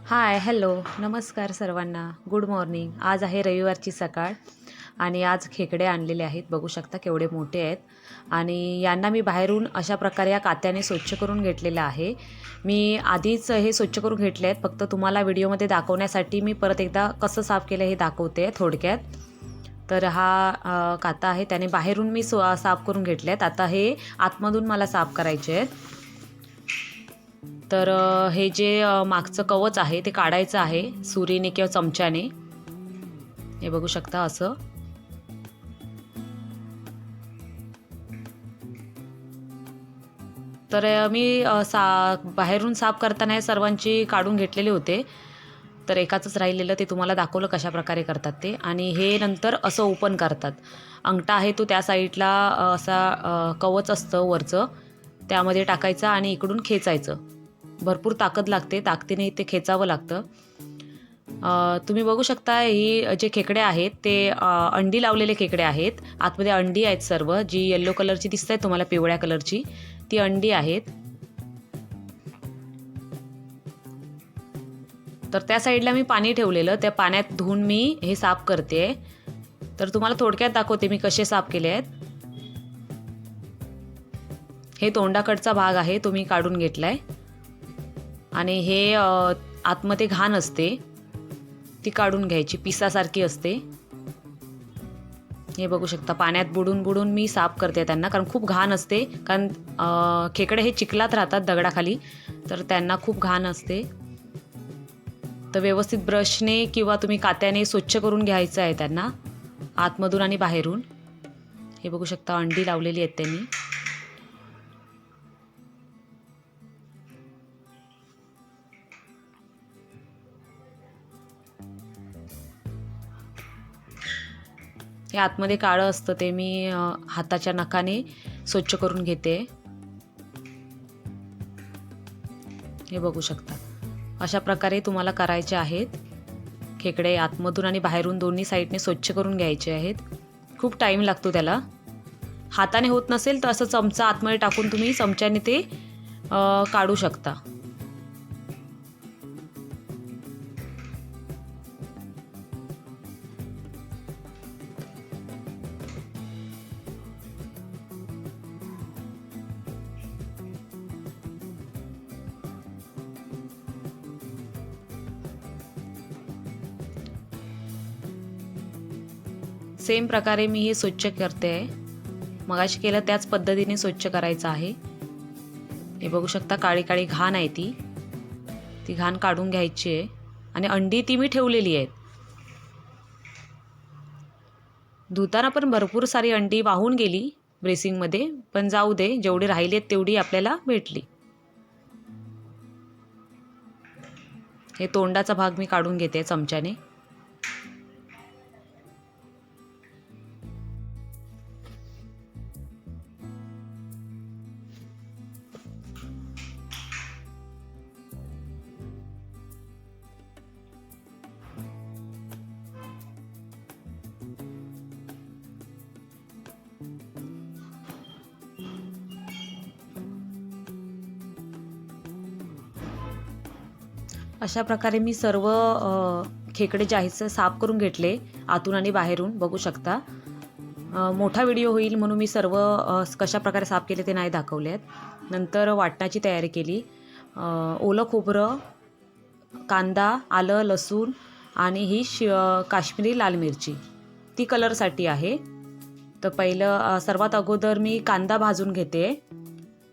हाय, hello, नमस्कार सर्वांना. Good morning. आज आहे रविवारची सकाळ आणि आज खेकडे आणलेले आहेत. बघू शकता केवढे मोठे आहेत आणि यांना मी बाहेरून अशा प्रकारे या कात्याने स्वच्छ करून घेतलेलं आहे. मी आधीच हे स्वच्छ करून घेतले आहेत. फक्त तुम्हाला व्हिडिओमध्ये दाखवण्यासाठी मी परत एकदा कसं साफ केलं हे दाखवते थोडक्यात. तर हा काता आहे, त्याने बाहेरून मी साफ करून घेतले आहेत. आता हे आतमधून मला साफ करायचे आहेत. तर हे जे मागचं कवच आहे ते काढायचं आहे सुरीने किंवा चमच्याने. हे बघू शकता असं. तर मी बाहेरून साफ करताना हे सर्वांची काढून घेतलेले होते. तर एकाचंच राहिलेलं ते तुम्हाला दाखवलं कशा प्रकारे करतात ते. आणि हे नंतर असं ओपन करतात. अंगठा आहे तो त्या साईडला असा कवच असतं वरचं, त्यामध्ये टाकायचा आणि इकडून खेचायचं. भरपूर ताकद लागते, ताकदीने ते खेचावं लागतं. तुम्ही बघू शकता ही जे खेकडे आहेत ते अंडी लावलेले खेकडे आहेत. आतमध्ये अंडी आहेत सर्व. जी येल्लो कलरची दिसत आहेत तुम्हाला, पिवळ्या कलरची, ती अंडी आहेत. तर त्या साईडला मी पाणी ठेवलेलं, त्या पाण्यात धुवून मी हे साफ करते. तर तुम्हाला थोडक्यात दाखवते मी कसे साफ केले आहेत. हे तोंडाकडचा भाग आहे, तो मी काढून घेतलाय. आणि हे आतमध्ये घाण असते ती काढून घ्यायची, पिसासारखी असते. हे बघू शकता पाण्यात बुडून बुडून मी साफ करते त्यांना, कारण खूप घाण असते. कारण खेकडे हे चिखलात राहतात दगडाखाली, तर त्यांना खूप घाण असते. तर व्यवस्थित ब्रशने किंवा तुम्ही कात्याने स्वच्छ करून घ्यायचं आहे त्यांना, आतमधून आणि बाहेरून. हे बघू शकता अंडी लावलेली आहेत त्यांनी. हे आतमध्ये काळं असतं ते मी हाताच्या नखाने स्वच्छ करून घेते. हे बघू शकता अशा प्रकारे तुम्हाला करायचे आहेत. खेकडे आतमधून आणि बाहेरून दोन्ही साईडने स्वच्छ करून घ्यायचे आहेत. खूप टाईम लागतो त्याला. हाताने होत नसेल तर असं चमचा आतमध्ये टाकून तुम्ही चमच्याने ते काढू शकता. सेम प्रकारे मी हे स्वच्छ करते आहे. मगाशी केलं त्याच पद्धतीने स्वच्छ करायचं आहे. हे बघू शकता काळी काळी घाण आहे ती घाण काढून घ्यायची आहे. आणि अंडी ती मी ठेवलेली आहेत. धुताना पण भरपूर सारी अंडी वाहून गेली ब्रेसिंगमध्ये, पण जाऊ दे, जेवढी राहिली तेवढी आपल्याला भेटली. हे तोंडाचा भाग मी काढून घेते चमच्याने. अशा प्रकारे मी सर्व खेकडे जे आहेत साफ करून घेतले आतून आणि बाहेरून. बघू शकता मोठा व्हिडिओ होईल म्हणून मी सर्व कशा प्रकारे साफ केले ते नाही दाखवले आहेत. नंतर वाटणाची तयारी केली. ओलं खोबरं, कांदा, आलं, लसूण आणि ही काश्मीरी लाल मिरची, ती कलरसाठी आहे. तर पहिलं सर्वात अगोदर मी कांदा भाजून घेते.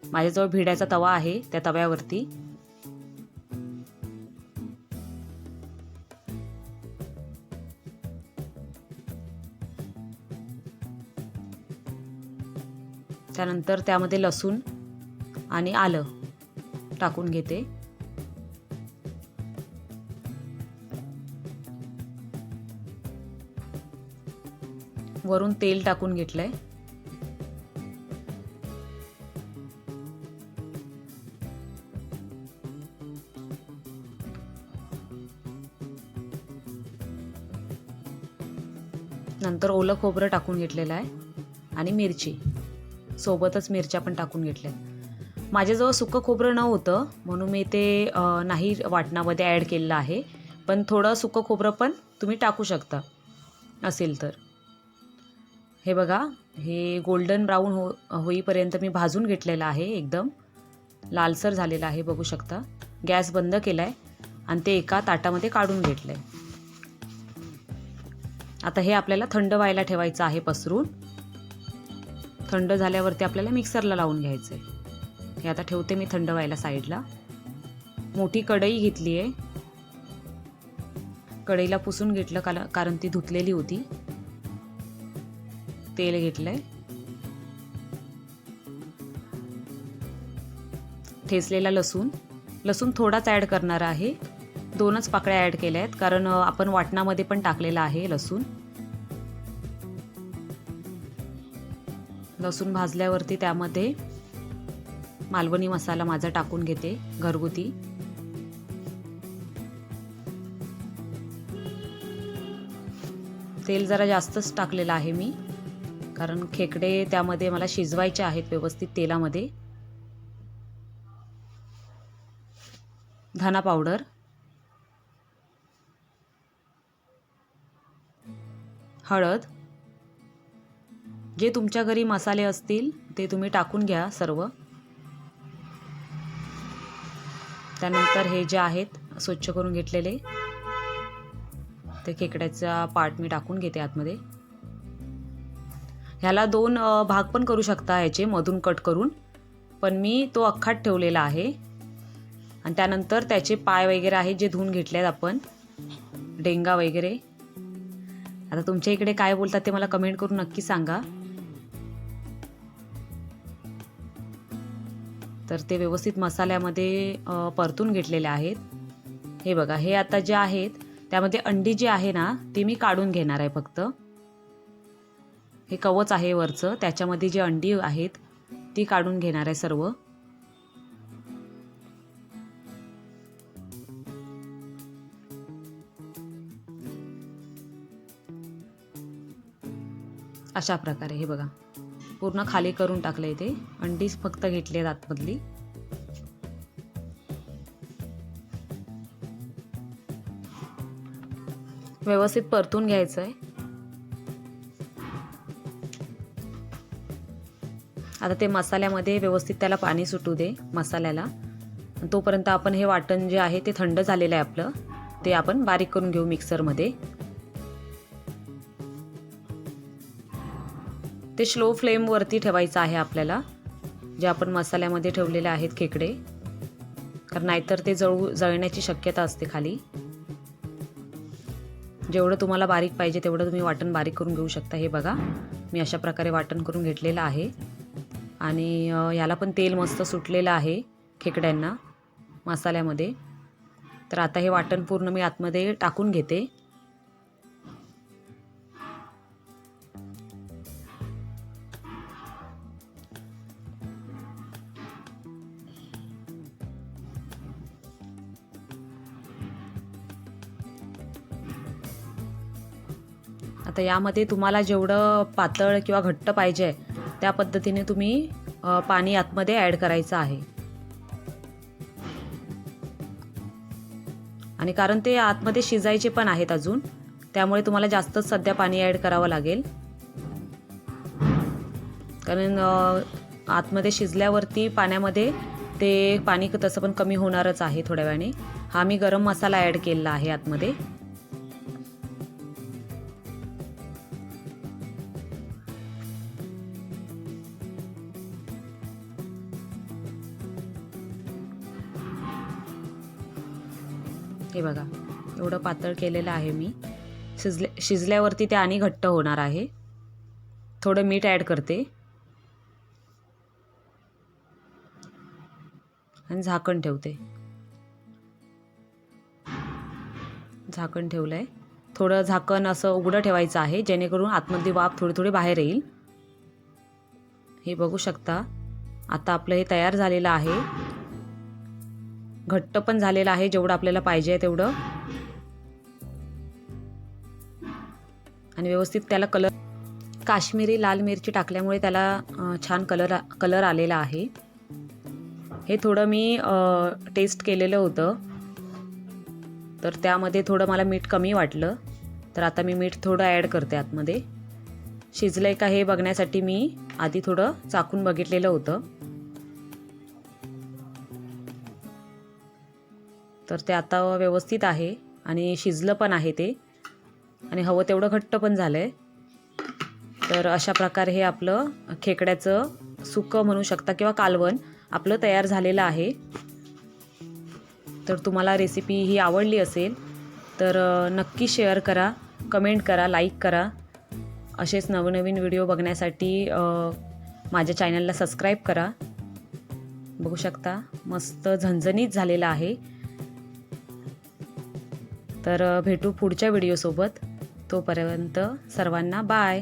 माझ्याजवळ भिड्याचा तवा आहे, त्या तव्यावरती त्यानंतर त्यामध्ये लसूण आणि आलं टाकून घेते. वरून तेल टाकून घेतलंय. नंतर ओलं खोबरं टाकून घेतलेलं आहे आणि मिरची, सोबतच मिरच्या पण टाकून घेतल्या. माझ्याजवळ सुकं खोबरं नव्हतं म्हणून मी ते नाही वाटणामध्ये ॲड केलेलं आहे, पण थोडं सुकं खोबरं पण तुम्ही टाकू शकता असेल तर. हे बघा, हे गोल्डन ब्राऊन होईपर्यंत मी भाजून घेतलेलं आहे, एकदम लालसर झालेलं आहे बघू शकता. गॅस बंद केला आहे आणि ते एका ताटामध्ये काढून घेतलं आहे. आता हे आपल्याला थंड व्हायला ठेवायचं आहे पसरून. थंड झाल्यावरती आपल्याला मिक्सरला लावून घ्यायचं आहे. हे आता ठेवते मी थंड व्हायला साईडला. मोठी कढई घेतली आहे. कढईला पुसून घेतलं कारण ती धुतलेली होती. तेल घेतलंय. ठेचलेला लसूण थोडाच ॲड करणार आहे. 2च पाकळ्या ॲड केल्या आहेत कारण आपण वाटणामध्ये पण टाकलेला आहे लसूण. लसूण भाजल्यावरती त्यामध्ये मालवणी मसाला माझा टाकून घेते, घरगुती. तेल जरा जास्तच टाकलेलं आहे मी कारण खेकडे त्यामध्ये मला शिजवायचे आहेत व्यवस्थित तेलामध्ये. धना पावडर, हळद, जे तुमच्या घरी मसाले असतील ते तुम्ही टाकून घ्या सर्व. त्यानंतर हे जे आहेत स्वच्छ करून घेतलेले ते खेकड्याचा पार्ट मी टाकून घेते आतमध्ये. ह्याला 2 भाग पण करू शकता ह्याचे मधून कट करून, पण मी तो अख्खाच ठेवलेला आहे. आणि त्यानंतर त्याचे पाय वगैरे आहेत जे धुवून घेतलेत आपण, डेंगा वगैरे. आता तुमच्या इकडे काय बोलतात ते मला कमेंट करून नक्की सांगा. तर ते व्यवस्थित मसाल्यामध्ये परतून घेतलेले आहेत. हे बघा, हे आता जे आहेत त्यामध्ये अंडी जी आहे ना ती मी काढून घेणार आहे फक्त. हे कवच आहे वरचं, त्याच्यामध्ये जी अंडी आहेत ती काढून घेणार आहे सर्व. अशा प्रकारे हे बघा पूर्ण खाली करून टाकले. ते अंडी फक्त घेतली आहेत आतमधली. व्यवस्थित परतून घ्यायचं आहे. आता ते मसाल्यामध्ये व्यवस्थित त्याला पाणी सुटू दे मसाल्याला. तोपर्यंत आपण हे वाटण जे आहे ते थंड झालेलं आहे आपलं, ते आपण बारीक करून घेऊ मिक्सरमध्ये. ते स्लो फ्लेमवरती ठेवायचं आहे आपल्याला, जे आपण मसाल्यामध्ये ठेवलेले आहेत खेकडे, कारण नाहीतर ते जळण्याची शक्यता असते खाली. जेवढं तुम्हाला बारीक पाहिजे तेवढं तुम्ही वाटण बारीक करून घेऊ शकता. हे बघा, मी अशा प्रकारे वाटण करून घेतलेलं आहे. आणि याला पण तेल मस्त सुटलेलं आहे खेकड्यांना मसाल्यामध्ये. तर आता हे वाटण पूर्ण मी आतमध्ये टाकून घेते. आता यामध्ये तुम्हाला जेवढं पातळ किंवा घट्ट पाहिजे त्या पद्धतीने तुम्ही पाणी आतमध्ये ॲड करायचं आहे. आणि कारण ते आतमध्ये शिजायचे पण आहेत अजून, त्यामुळे तुम्हाला जास्तच सध्या पाणी ॲड करावं लागेल. कारण आतमध्ये शिजल्यावरती पाण्यामध्ये ते पाणी तसं पण कमी होणारच आहे थोड्या वेळाने. हा मी गरम मसाला ॲड केलेला आहे आतमध्ये. हे बघा, एवढं पातळ केलेलं आहे मी. शिजल्यावरती ते आणि घट्ट होणार आहे. थोडं मीठ ॲड करते आणि झाकण ठेवते. झाकण ठेवलं आहे. थोडं झाकण असं उघडं ठेवायचं आहे जेणेकरून आतमधली वाफ थोडी थोडी बाहेर येईल. हे बघू शकता, आता आपलं हे तयार झालेलं आहे. घट्ट पण झालेलं आहे जेवढं आपल्याला पाहिजे तेवढं. आणि व्यवस्थित त्याला काश्मीरी लाल मिरची टाकल्यामुळे त्याला छान कलर आलेला आहे. हे थोडं मी टेस्ट केलेलं होतं, तर त्यामध्ये थोडं मला मीठ कमी वाटलं, तर आता मी मीठ थोडं ॲड करते आतमध्ये. शिजलं आहे का हे बघण्यासाठी मी आधी थोडं चाखून बघितलेलं होतं. तर ते आता व्यवस्थित आहे आणि शिजलं पण आहे ते, आणि हवं तेवढं घट्ट पण झालं आहे. तर अशा प्रकारे हे आपलं खेकड्याचं सुकं म्हणू शकता किंवा कालवण आपलं तयार झालेलं आहे. तर तुम्हाला रेसिपी ही आवडली असेल तर नक्की शेअर करा, कमेंट करा, लाईक करा. असेच नवनवीन व्हिडिओ बघण्यासाठी माझ्या चॅनलला सबस्क्राईब करा. बघू शकता मस्त झणझणीत झालेला आहे. तर भेटू पुढच्या व्हिडिओसोबत. तोपर्यंत सर्वांना बाय.